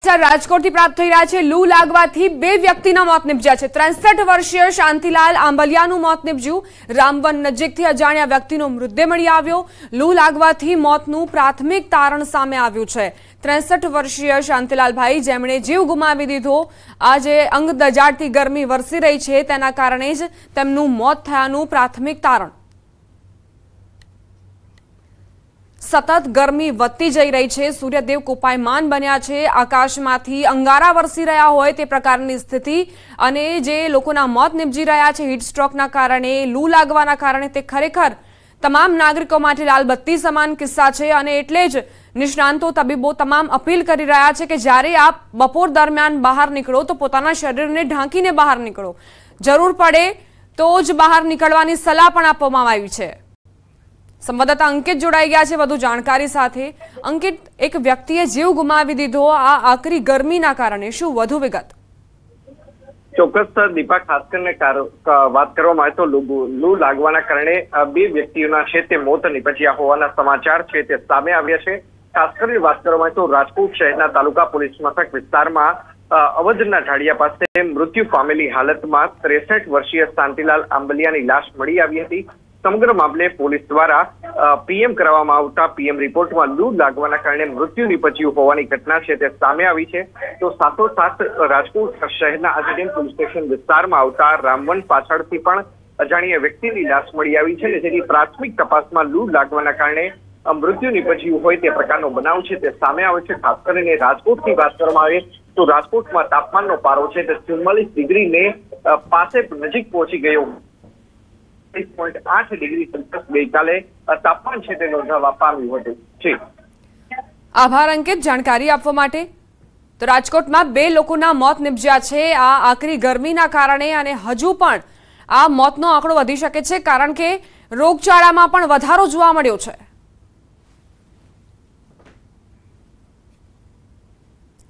રાજકોટથી પ્રાપ્ત થઈ રહ્યા છે લૂ લાગવાથી બે વ્યક્તિના મોત નિપજ્યા છે। 63 વર્ષીય શાંતિલાલ આંબલિયાનું મોત નિપજ્યું। રામવન નજીકથી અજાણ્યા વ્યક્તિનો મૃતદેહ મળી આવ્યો। લૂ લાગવાથી મોતનું પ્રાથમિક તારણ સામે આવ્યું છે। 63 વર્ષીય શાંતિલાલભાઈ જેમણે જીવ ગુમાવી દીધો, આજે અંગ દજાડતી ગરમી વરસી રહી છે તેના કારણે જ તેમનું મોત થયાનું પ્રાથમિક તારણ। સતત ગરમી વધતી જઈ રહી છે, સૂર્યદેવ કોપાયમાન બન્યા છે, આકાશમાંથી અંગારા વરસી રહ્યા હોય તે પ્રકારની સ્થિતિ અને જે લોકોના મોત નિપજી રહ્યા છે હીટ સ્ટ્રોકના કારણે, લૂ લાગવાના કારણે, તે ખરેખર તમામ નાગરિકો માટે લાલબત્તી સમાન કિસ્સા છે। અને એટલે જ નિષ્ણાંતો, તબીબો તમામ અપીલ કરી રહ્યા છે કે જ્યારે આપ બપોર દરમિયાન બહાર નીકળો તો પોતાના શરીરને ઢાંકીને બહાર નીકળો, જરૂર પડે તો જ બહાર નીકળવાની સલાહ પણ આપવામાં આવી છે। સંવાદદાતા અંકિત જોડાઈ ગયા છે વધુ જાણકારી સાથે। અંકિત, એક વ્યક્તિએ જીવ ગુમાવી દીધો આ આકરી ગરમીના કારણે, શું વધુ વિગત? ચોક્કસ દીપા, ખાસ કરીને વાત કરવામાં આવે તો લૂ લાગવાના કારણે બે વ્યક્તિઓના છે તે મોત નિપજ્યા હોવાના સમાચાર છે તે સામે આવ્યા છે। ખાસ કરીને વાત કરવામાં આવે તો રાજકોટ શહેરના તાલુકા પોલીસ મથક વિસ્તારમાં અવધના ઢાળિયા પાસે મૃત્યુ પામેલી હાલતમાં 63 વર્ષીય શાંતિલાલ આંબલિયાની લાશ મળી આવી હતી। સમગ્ર મામલે પોલીસ દ્વારા પીએમ કરવામાં આવતા પીએમ રિપોર્ટમાં લૂ લાગવાના કારણે મૃત્યુ નિપજ્યું હોવાની ઘટના છે તે સામે આવી છે। તો સાથોસાથ રાજકોટ શહેરના આજીડેમ પોલીસ સ્ટેશન વિસ્તારમાં આવતા રામવન પાછળથી પણ અજાણ્યા વ્યક્તિની લાશ મળી આવી છે, જેની પ્રાથમિક તપાસમાં લૂ લાગવાના કારણે મૃત્યુ નિપજ્યું હોય તે પ્રકારનો બનાવ છે તે સામે આવે છે। ખાસ કરીને રાજકોટની વાત કરવામાં આવે તો રાજકોટમાં તાપમાનનો પારો છે તે 44 ડિગ્રીને પાસે નજીક પહોંચી ગયો। 8 ડિગ્રી સેલ્સિયસ ગઈકાલે તાપમાન છે તે નોંધાવા પામ્યું હતું। આભાર અંકિત જાણકારી આપવા માટે। તો રાજકોટમાં બે લોકોના મોત નિપજ્યા છે આ આકરી ગરમીના કારણે અને હજુ પણ આ મોતનો આંકડો વધી શકે છે કારણ કે રોગચાળામાં પણ વધારો જોવા મળ્યો છે।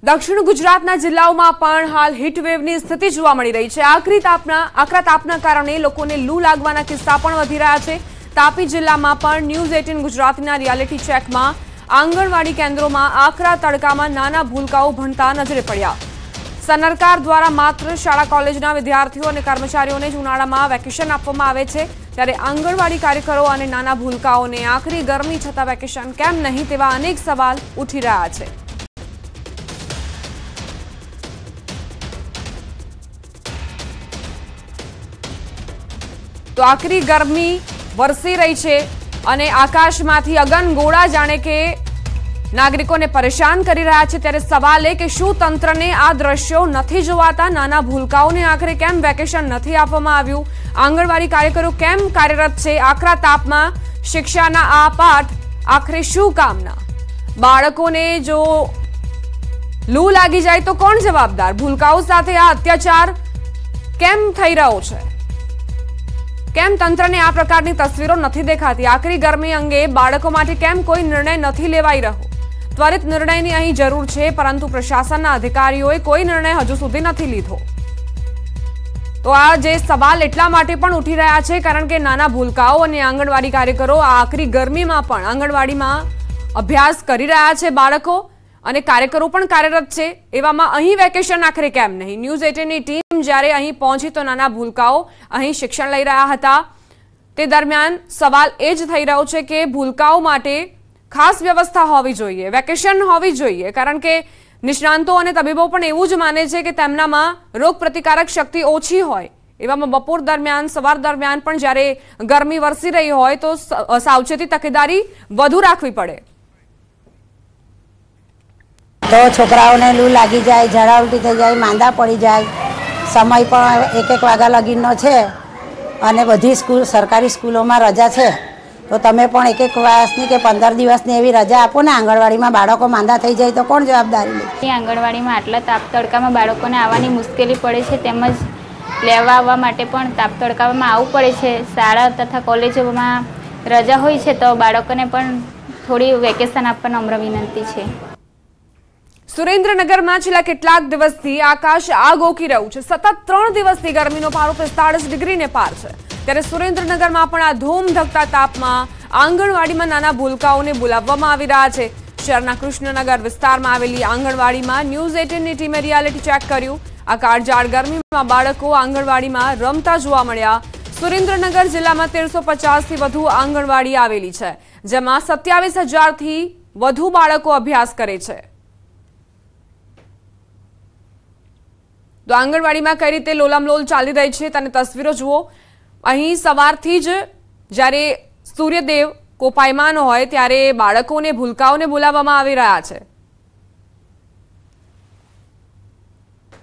દક્ષિણ ગુજરાતના જિલ્લાઓમાં પણ હાલ હીટવેવની સ્થિતિ જોવા મળી રહી છે। આકરા તાપના કારણે લોકોને લૂ લાગવાના કિસ્સા પણ વધી રહ્યા છે। તાપી જિલ્લામાં પણ ન્યૂઝ 18 ગુજરાતીના રિયાલિટી ચેકમાં આંગણવાડી કેન્દ્રોમાં આકરા તડકામાં નાના ભૂલકાઓ ભણતા નજરે પડ્યા। સરકાર દ્વારા માત્ર શાળા કોલેજના વિદ્યાર્થીઓ અને કર્મચારીઓને જ ઉનાળામાં વેકેશન આપવામાં આવે છે, ત્યારે આંગણવાડી કાર્યકરો અને નાના ભૂલકાઓને આકરી ગરમી છતાં વેકેશન કેમ નહીં તેવા અનેક સવાલ ઉઠી રહ્યા છે। તો આકરી ગરમી વરસી રહી છે અને આકાશમાંથી અગનગોળા જાણે કે નાગરિકોને પરેશાન કરી રહ્યા છે, ત્યારે સવાલ એ કે શું તંત્રને આ દ્રશ્યો નથી જોવાતા? નાના ભૂલકાઓને આખરે કેમ વેકેશન નથી આપવામાં આવ્યું? આંગણવાડી કાર્યકરો કેમ કાર્યરત છે? આકરા તાપમાં શિક્ષાના આ પાઠ આખરે શું કામના? બાળકોને જો લૂ લાગી જાય તો કોણ જવાબદાર? ભૂલકાઓ સાથે આ અત્યાચાર કેમ થઈ રહ્યો છે? કેમ તંત્રને આ પ્રકારની તસવીરો નથી દેખાતી? આકરી ગરમી અંગે બાળકો માટે કેમ કોઈ નિર્ણય નથી લેવાઈ રહ્યો? ત્વરિત નિર્ણયની અહીં જરૂર છે, પરંતુ પ્રશાસનના અધિકારીઓએ કોઈ નિર્ણય હજુ સુધી નથી લીધો। તો આ જે સવાલ એટલા માટે પણ ઉઠી રહ્યા છે કારણ કે નાના ભૂલકાઓ અને આંગણવાડી કાર્યકરો આ આકરી ગરમીમાં પણ આંગણવાડીમાં અભ્યાસ કરી રહ્યા છે બાળકો, અને કાર્યકરો પણ કાર્યરત છે। એવામાં અહીં વેકેશન આખરે કેમ નહીં? ન્યૂઝ 18ની ટીમ જ્યારે અહીં પહોંચી તો નાના ભૂલકાઓ અહીં શિક્ષણ લઈ રહ્યા હતા। તે દરમિયાન સવાલ એ જ થઈ રહ્યો છે કે ભૂલકાઓ માટે ખાસ વ્યવસ્થા હોવી જોઈએ, વેકેશન હોવી જોઈએ, કારણ કે નિષ્ણાંતો અને તબીબો પણ એવું જ માને છે કે તેમનામાં રોગ પ્રતિકારક શક્તિ ઓછી હોય। એવામાં બપોર દરમિયાન, સવાર દરમિયાન પણ જ્યારે ગરમી વરસી રહી હોય તો સાવચેતી, તકેદારી વધુ રાખવી પડે। તો છોકરાઓને લૂ લાગી જાય, ઝાડા ઉલટી થઈ જાય, માંદા પડી જાય। સમય પણ 1-1 વાગ્યા લગીનો છે અને બધી સરકારી સ્કૂલોમાં રજા છે, તો તમે પણ 1-1 વર્ષની કે 15 દિવસની એવી રજા આપો ને। આંગણવાડીમાં બાળકો માંદા થઈ જાય તો કોણ જવાબદારી લે? આંગણવાડીમાં આટલા તાપ તડકામાં બાળકોને આવવાની મુશ્કેલી પડે છે, તેમજ લેવા આવવા માટે પણ તાપ તડકામાં આવવું પડે છે। શાળા તથા કોલેજોમાં રજા હોય છે તો બાળકોને પણ થોડી વેકેશન આપવાની નમ્ર વિનંતી છે। સુરેન્દ્રનગરમાં છેલ્લા કેટલાક દિવસથી આકાશ આગ ઓકી રહ્યું છે। સતત 3 દિવસથી ગરમીનો પારો 45 ડિગ્રીને પાર છે, ત્યારે સુરેન્દ્રનગરમાં પણ આ ધૂમ ધકતા તાપમાં આંગણવાડીમાં નાના ભૂલકાઓને બોલાવવામાં આવી રહ્યા છે। શહેરના કૃષ્ણનગર વિસ્તારમાં આવેલી આંગણવાડીમાં ન્યૂઝ 18ની ટીમે રિયાલિટી ચેક કર્યું। આ કાળઝાળ ગરમીમાં બાળકો આંગણવાડીમાં રમતા જોવા મળ્યા। સુરેન્દ્રનગર જિલ્લામાં 1350થી વધુ આંગણવાડી આવેલી છે, જેમાં 27,000થી વધુ બાળકો અભ્યાસ કરે છે। તો આંગણવાડીમાં કઈ રીતે લોલામલોલ ચાલી રહી છે તેની તસવીરો જુઓ। અહીં સવારથી જ જ્યારે સૂર્યદેવ કોપાયમાન હોય ત્યારે બાળકોને ભૂલકાઓને બોલાવવામાં આવી રહ્યા છે।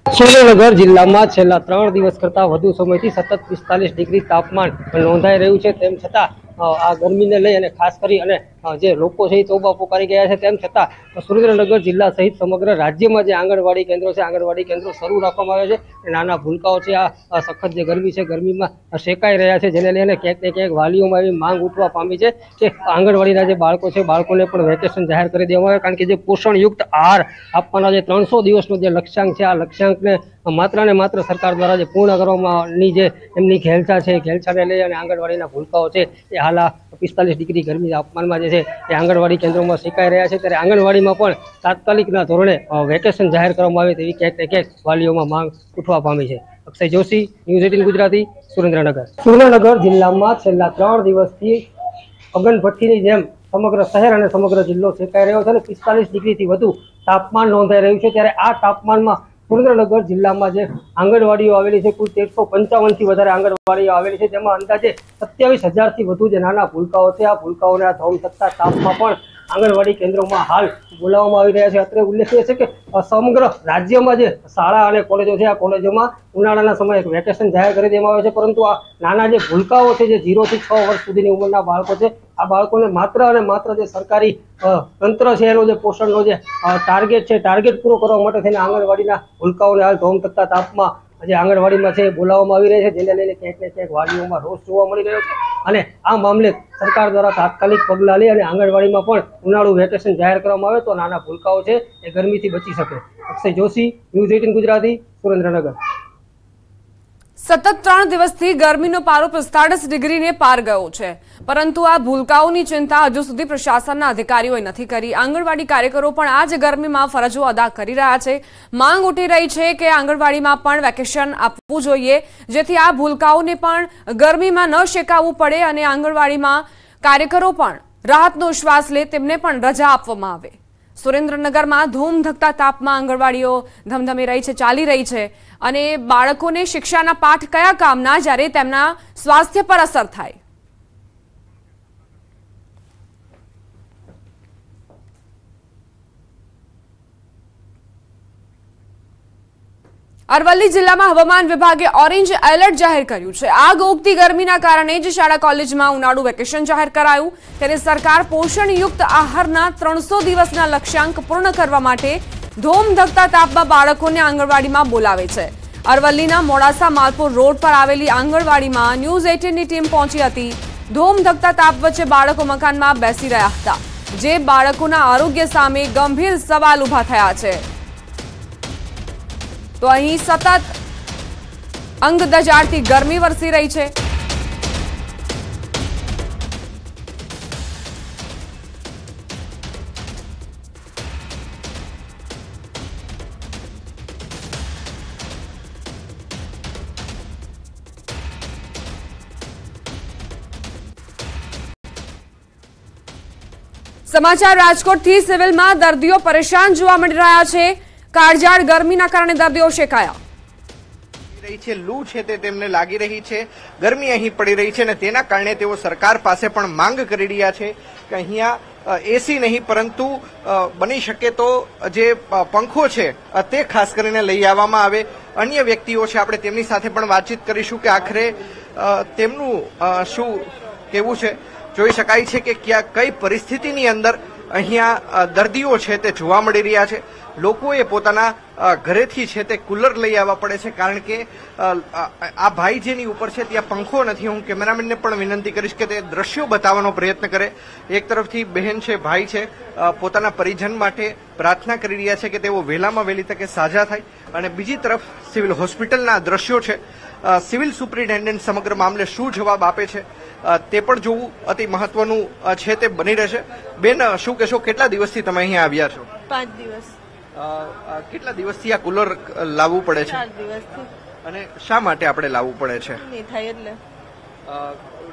સુરેન્દ્રનગર જિલ્લામાં છેલ્લા 3 દિવસ કરતા વધુ સમયથી સતત 45 ડિગ્રી તાપમાન નોંધાઈ રહ્યું છે। તેમ છતાં આ ગરમીને લઈ અને ખાસ કરી અને જે લોકો છે એ તોબા પોકારી ગયા છે। તેમ છતાં સુરેન્દ્રનગર જિલ્લા સહિત સમગ્ર રાજ્યમાં જે આંગણવાડી કેન્દ્રો છે, આંગણવાડી કેન્દ્રો શરૂ રાખવામાં આવ્યા છે। નાના ભૂલકાઓ છે આ સખત જે ગરમી છે, ગરમીમાં શેકાઈ રહ્યા છે, જેને લઈને ક્યાંક ને ક્યાંક વાલીઓમાં એવી માંગ ઉઠવા પામી છે કે આંગણવાડીના જે બાળકો છે, બાળકોને પણ વેકેશન જાહેર કરી દેવામાં આવે, કારણ કે જે પોષણયુક્ત આહાર આપવાના જે 300 દિવસનો જે લક્ષ્યાંક છે, આ લક્ષ્યાંકને માત્ર ને માત્ર સરકાર દ્વારા જે પૂર્ણ કરવામાંની જે એમની ઘેલછા છે, ઘેલછાને લઈ અને આંગણવાડીના ભૂલકાઓ છે એ હાલ 45 ડિગ્રી ગરમી તાપમાનમાં જે છે એ આંગણવાડી કેન્દ્રોમાં શેકાઈ રહ્યા છે। ત્યારે આંગણવાડીમાં પણ તાત્કાલિકના ધોરણે વેકેશન જાહેર કરવામાં આવે તેવી ક્યાંક ને ક્યાંક વાલીઓમાં માંગ ઉઠવા પામી છે। અક્ષય જોશી, ન્યૂઝ 18 ગુજરાતી, સુરેન્દ્રનગર। સુરેન્દ્રનગર જિલ્લામાં છેલ્લા 3 દિવસથી અગનભઠ્ઠીની જેમ સમગ્ર શહેર અને સમગ્ર જિલ્લો શેકાઈ રહ્યો છે અને 45 ડિગ્રીથી વધુ તાપમાન નોંધાઈ રહ્યું છે। ત્યારે આ તાપમાનમાં સુરેન્દ્રનગર જિલ્લામાં જે આંગણવાડીઓ આવેલી છે, કુલ 1355થી વધારે આંગણવાડીઓ આવેલી છે, જેમાં અંદાજે 27,000થી વધુ જે નાના ભૂલકાઓ છે, આ ભૂલકાઓને આ ધોમધકતા તાપમાં પણ આંગણવાડી કેન્દ્રોમાં હાલ બોલાવવામાં આવી રહ્યા છે। અત્રે ઉલ્લેખનીય છે કે સમગ્ર રાજ્યમાં જે શાળા અને કોલેજો છે, આ કોલેજોમાં ઉનાળાના સમયે વેકેશન જાહેર કરી દેવામાં આવે છે, પરંતુ આ નાના જે ભૂલકાઓ છે, જે 0 થી 6 વર્ષ સુધીની ઉંમરના બાળકો છે, આ બાળકોને માત્ર અને માત્ર જે સરકારી તંત્ર છે એનો જે પોષણનો જે ટાર્ગેટ છે, ટાર્ગેટ પૂરો કરવા માટે થઈને આંગણવાડીના ભૂલકાઓને હાલ ધોમધકતા તાપમાં જે આંગણવાડીમાં છે બોલાવવામાં આવી રહી છે, જેને લઈને ક્યાંક ને ક્યાંક વાલીઓમાં રોષ જોવા મળી રહ્યો છે અને આ મામલે સરકાર દ્વારા તાત્કાલિક પગલાં લઈ અને આંગણવાડીમાં પણ ઉનાળુ વેકેશન જાહેર કરવામાં આવે તો નાના ભૂલકાઓ છે એ ગરમીથી બચી શકે। અક્ષય જોશી, ન્યૂઝ 18 ગુજરાતી, સુરેન્દ્રનગર। સતત 3 દિવસથી ગરમીનો પારો 45 ડિગ્રીને પાર ગયો છે, પરંતુ આ ભૂલકાઓની ચિંતા હજુ સુધી પ્રશાસનના અધિકારીઓએ નથી કરી। આંગણવાડી કાર્યકરો પણ આ જ ગરમીમાં ફરજો અદા કરી રહ્યા છે। માંગ ઉઠી રહી છે કે આંગણવાડીમાં પણ વેકેશન આપવું જોઈએ, જેથી આ ભૂલકાઓને પણ ગરમીમાં ન શેકાવવું પડે અને આંગણવાડીમાં કાર્યકરો પણ રાહતનો શ્વાસ લે, તેમને પણ રજા આપવામાં આવે। સુરેન્દ્રનગરમાં ધૂમધકતા તાપમાં આંગણવાડીઓ ધમધમી રહી છે, ચાલી રહી છે અને બાળકોને શિક્ષાના પાઠ કયા કામના જ્યારે તેમના સ્વાસ્થ્ય પર અસર થાય। અરવલ્લી જિલ્લામાં હવામાન વિભાગે ઓરેન્જ એલર્ટ જાહેર કર્યું છે। આગ ઓગતી ગરમીના કારણે જ શાળા કોલેજમાં ઉનાળુ વેકેશન જાહેર કરાયું, ત્યારે સરકાર પોષણયુક્ત આહારના 300 દિવસના લક્ષ્યાંક પૂર્ણ કરવા માટે ધોમધકતા તાપમાં બાળકોને આંગણવાડીમાં બોલાવે છે। અરવલ્લીના મોડાસા માલપુર રોડ પર આવેલી આંગણવાડીમાં ન્યૂઝ 18ની ટીમ પહોંચી હતી। ધોમધકતા તાપ વચ્ચે બાળકો મકાનમાં બેસી રહ્યા હતા, જે બાળકોના આરોગ્ય સામે ગંભીર સવાલ ઉભા થયા છે। તો અહીં સતત અંગ દજાડતી ગરમી વરસી રહી છે। સમાચાર રાજકોટથી સિવિલમાં દર્દીઓ પરેશાન જોવા મળી રહ્યા છે। કાળઝાળ ગરમીના કારણે દર્દીઓ શેકાયા રહી છે, લૂ છે તે તેમને લાગી રહી છે, ગરમી અહીં પડી રહી છે અને તેના કારણે તેઓ સરકાર પાસે પણ માંગ કરી રહ્યા છે કે અહીંયા એસી નહીં પરંતુ બની શકે તો જે પંખો છે તે ખાસ કરીને લઈ આવવામાં આવે। અન્ય વ્યક્તિઓ છે, આપણે તેમની સાથે પણ વાતચીત કરીશું કે આખરે તેમનું શું કહેવું છે। જોઈ શકાય છે કે કઈ પરિસ્થિતિની અંદર અહીંયા દર્દીઓ છે તે જોવા મળી રહ્યા છે। લોકોએ પોતાના ઘરેથી છે તે કુલર લઈ આવવા પડે છે, કારણ કે આ ભાઈ જેની ઉપર છે ત્યાં પંખો નથી. હું કેમેરામેનને પણ વિનંતી કરીશ કે તે દ્રશ્યો બતાવવાનો પ્રયત્ન કરે. એક તરફથી બહેન છે, ભાઈ છે, પોતાના પરિજન માટે પ્રાર્થના કરી રહ્યા છે કે તેઓ વહેલામાં વહેલી તકે સાજા થાય, અને બીજી તરફ સિવિલ હોસ્પિટલના દ્રશ્યો છે. સિવિલ સુપ્રિન્ટેન્ડન્ટ સમગ્ર મામલે શું જવાબ આપે છે તે પણ જોવું અતિ મહત્વનું છે તે બની રહેશે. બેન, શું કહેશો, કેટલા દિવસથી તમે અહીંયા આવ્યા છો? 5 દિવસ. કેટલા દિવસથી આ કુલર લાવવું પડે છે? 4 દિવસથી. અને શા માટે આપણે લાવવું પડે છે? નહીં થાય એટલે.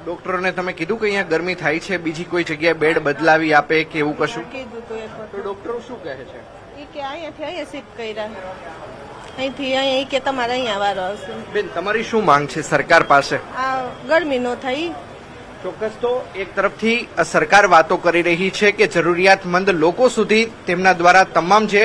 ડોક્ટરોને તમે કીધું કે અહીંયા ગરમી થાય છે, બીજી કોઈ જગ્યાએ બેડ બદલાવી આપે કે એવું કશું? કીધું તો ડોક્ટરો શું કહે છે? એ કે અહીંયાથી અહીંયા શિફ્ટ કર્યા, અહીંથી અહીં કે તમારે અહીંયા વારો આવશે. બેન, તમારી શું માંગ છે સરકાર પાસે? આ ગરમી ન થાય. ચોક્કસ. તો એક તરફથી સરકાર વાતો કરી રહી છે કે જરૂરિયાતમંદ લોકો સુધી તેમના દ્વારા તમામ જે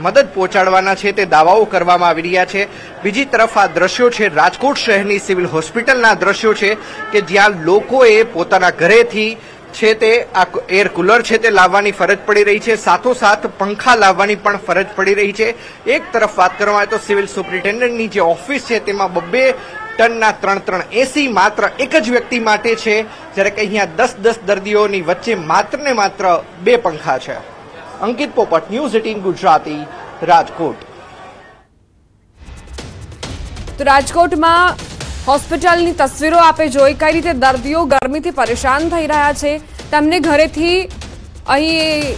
મદદ પહોંચાડવાના છે તે દાવાઓ કરવામાં આવી રહ્યા છે. બીજી તરફ આ દ્રશ્યો છે રાજકોટ શહેરની સિવિલ હોસ્પિટલના દ્રશ્યો છે કે જ્યાં લોકોએ પોતાના ઘરેથી છે તે આ એર કુલર છે તે લાવવાની ફરજ પડી રહી છે, સાથોસાથ પંખા લાવવાની પણ ફરજ પડી રહી છે. એક તરફ વાત કરવામાં આવે તો સિવિલ સુપ્રિન્ટેન્ડન્ટની જે ઓફિસ છે તેમાં 2 ટનના 3 એસી માત્ર એક જ વ્યક્તિ માટે છે, જ્યારે કે અહીંયા 10 દર્દીઓની વચ્ચે માત્ર ને માત્ર 2 પંખા છે. અંકિત પોપટ, ન્યૂઝ 18 ગુજરાતી, રાજકોટ. તો રાજકોટમાં હોસ્પિટલની તસવીરો આપે જોઈ કઈ રીતે દર્દીઓ ગરમીથી પરેશાન થઈ રહ્યા છે. તેમને ઘરેથી અહીં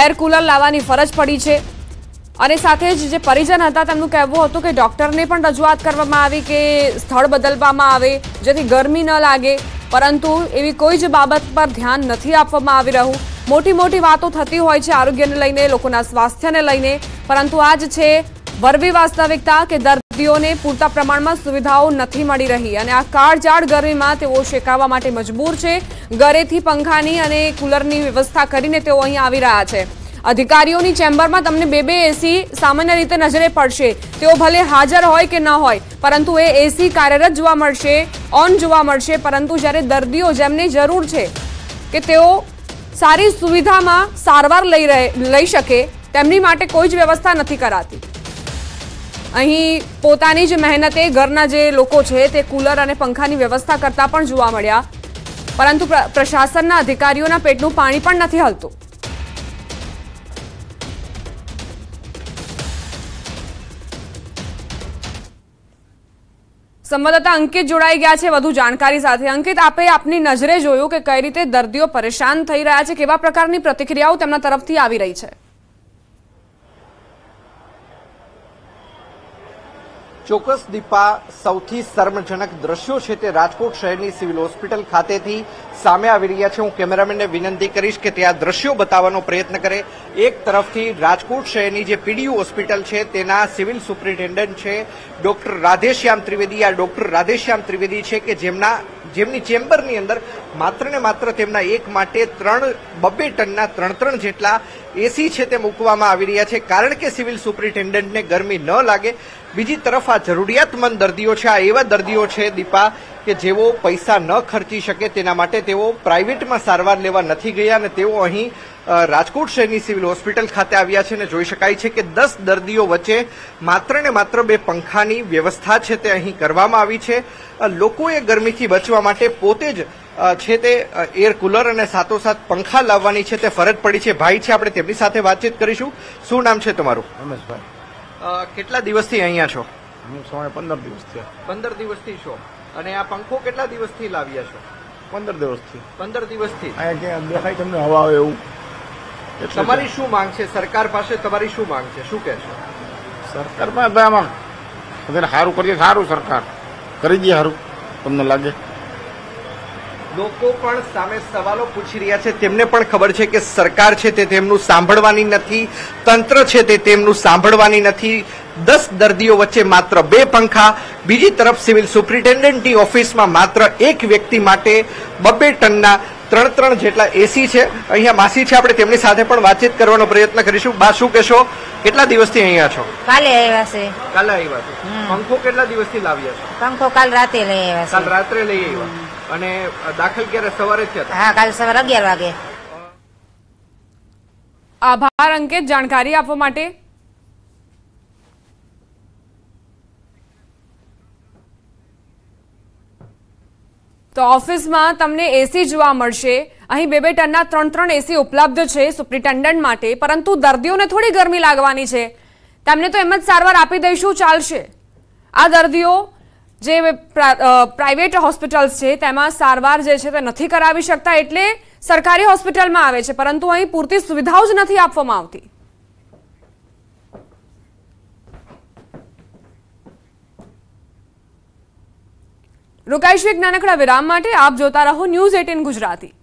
એર કુલર લાવવાની ફરજ પડી છે, અને સાથે જ જે પરિજન હતા તેમનું કહેવું હતું કે ડોક્ટરને પણ રજૂઆત કરવામાં આવી કે સ્થળ બદલવામાં આવે જેથી ગરમી ન લાગે, પરંતુ એવી કોઈ જ બાબત પર ધ્યાન નથી આપવામાં આવી રહ્યું. મોટી વાતો થતી હોય છે આરોગ્યને લઈને, લોકોના સ્વાસ્થ્યને લઈને, પરંતુ આ જ છે વરવી વાસ્તવિકતા કે દર્દીઓને પૂરતા પ્રમાણમાં સુવિધાઓ નથી મળી રહી, અને આ કાળઝાળ ગરમીમાં તેઓ શેકાવા માટે મજબૂર છે. ઘરેથી પંખાની અને કુલરની વ્યવસ્થા કરીને તેઓ અહીં આવી રહ્યા છે. અધિકારીઓની ચેમ્બરમાં તમને 2 એસી સામાન્ય રીતે નજરે પડશે. તેઓ ભલે હાજર હોય કે ન હોય, પરંતુ એ એસી કાર્યરત જોવા મળશે, ઓન જોવા મળશે. પરંતુ જ્યારે દર્દીઓ જેમને જરૂર છે કે તેઓ સારી સુવિધામાં સારવાર લઈ શકે, તેમની માટે કોઈ જ વ્યવસ્થા નથી કરાતી. અહીં પોતાની જ મહેનતે ઘરના જે લોકો છે તે કુલર અને પંખાની વ્યવસ્થા કરતા પણ જોવા મળ્યા, પરંતુ પ્રશાસનના અધિકારીઓના પેટનું પાણી પણ નથી હલતું. સંવાદદાતા અંકિત જોડાઈ ગયા છે વધુ જાણકારી સાથે. અંકિત, આપે આપની નજરે જોયું કે કઈ રીતે દર્દીઓ પરેશાન થઈ રહ્યા છે, કેવા પ્રકારની પ્રતિક્રિયાઓ તેમના તરફથી આવી રહી છે? ચોક્કસ દીપા, સૌથી શર્મજનક દ્રશ્યો છે તે રાજકોટ શહેરની સિવિલ હોસ્પિટલ ખાતેથી સામે આવી રહ્યા છે. હું કેમેરામેનને વિનંતી કરીશ કે તે આ દ્રશ્યો બતાવવાનો પ્રયત્ન કરે. એક તરફથી રાજકોટ શહેરની જે પીડીયુ હોસ્પિટલ છે તેના સિવિલ સુપ્રિન્ટેન્ડન્ટ છે ડોક્ટર રાધેશ્યામ ત્રિવેદી. આ ડોક્ટર રાધેશ્યામ ત્રિવેદી છે કે જેમની ચેમ્બરની અંદર માત્ર ને માત્ર તેમના એક માટે 2 ટનના 3 જેટલા એસી છે તે મૂકવામાં આવી રહ્યા છે, કારણ કે સિવિલ સુપ્રિન્ટેન્ડન્ટને ગરમી ન લાગે. બીજી તરફ આ જરૂરિયાતમંદ દર્દીઓ છે, આ એવા દર્દીઓ છે દીપા કે જેઓ પૈસા ન ખર્ચી શકે, તેના માટે તેઓ પ્રાઇવેટમાં સારવાર લેવા નથી ગયા, અને તેઓ અહીં રાજકોટ શહેરની સિવિલ હોસ્પિટલ ખાતે આવ્યા છે. અને જોઈ શકાય છે કે 10 દર્દીઓ વચ્ચે માત્ર ને માત્ર 2 પંખાની વ્યવસ્થા છે તે અહીં કરવામાં આવી છે. લોકોએ ગરમીથી બચવા માટે પોતે જ છે તે એર કુલર અને સાથોસાથ પંખા લાવવાની છે તે ફરજ પડી છે. ભાઈ છે, આપણે તેમની સાથે વાતચીત કરીશું. શું નામ છે તમારું? રમેશભાઈ. કેટલા દિવસથી અહીંયા છો? હું 15 દિવસથી. 15 દિવસથી છો. અને આ પંખો કેટલા દિવસથી લાવ્યા છો? 15 દિવસથી. 15 દિવસથી અહીંયા ક્યાં દેખાય તમને હવા આવે એવું? તમારી શું માંગ છે સરકાર પાસે? તમારી શું માંગ છે, શું કહેશો? સરકારમાં આમાં બધાને સારું કરીએ, સારું સરકાર કરી દે, સારું તમને લાગે. લોકો પણ સામે સવાલો પૂછી રહ્યા છે. તેમને પણ ખબર છે કે સરકાર છે તે તેમનું સાંભળવાની નથી, તંત્ર છે તે તેમનું સાંભળવાની નથી. 10 દર્દીઓ વચ્ચે માત્ર 2 પંખા. બીજી તરફ સિવિલ સુપ્રિન્ટેન્ડન્ટની ઓફિસમાં માત્ર એક વ્યક્તિ માટે 2 ટનના 3 જેટલા એસી છે. અહીંયા માસી છે, આપણે તેમની સાથે પણ વાતચીત કરવાનો પ્રયત્ન કરીશું. બા, શું કહેશો, કેટલા દિવસથી અહીંયા છો? કાલે આવ્યા છે. કાલે આવ્યા છો. પંખો કેટલા દિવસથી લાવ્યા છો? પંખો કાલ રાતે લઈ આવ્યા છે. કાલ રાત્રે લઈ આવ્યા. અને દાખલ ક્યારે? સવારે થયા હતા? હા, કાલ સવારે 11 વાગે. આભાર અંકિત જાણકારી આપવા માટે। તો ઓફિસમાં તમને એસી જોવા મળશે। અહીં 2-2 ટનના 3-3 એસી ઉપલબ્ધ છે સુપ્રિન્ટેન્ડન્ટ માટે, પરંતુ દર્દીઓને થોડી ગરમી લાગવાની છે, તેમને તો એમ જ સારવાર આપી દઈશું ચાલશે। આ દર્દીઓ જે પ્રાઇવેટ હોસ્પિટલ્સ છે તેમાં સારવાર જે છે તે નથી કરાવી શકતા, એટલે સરકારી હોસ્પિટલમાં આવે છે, પરંતુ અહીં પૂરતી સુવિધાઓ જ નથી આપવામાં આવતી। રોકાઈશું એક નાનકડા વિરામ માટે। આપ જોતા રહો ન્યૂઝ 18 ગુજરાતી।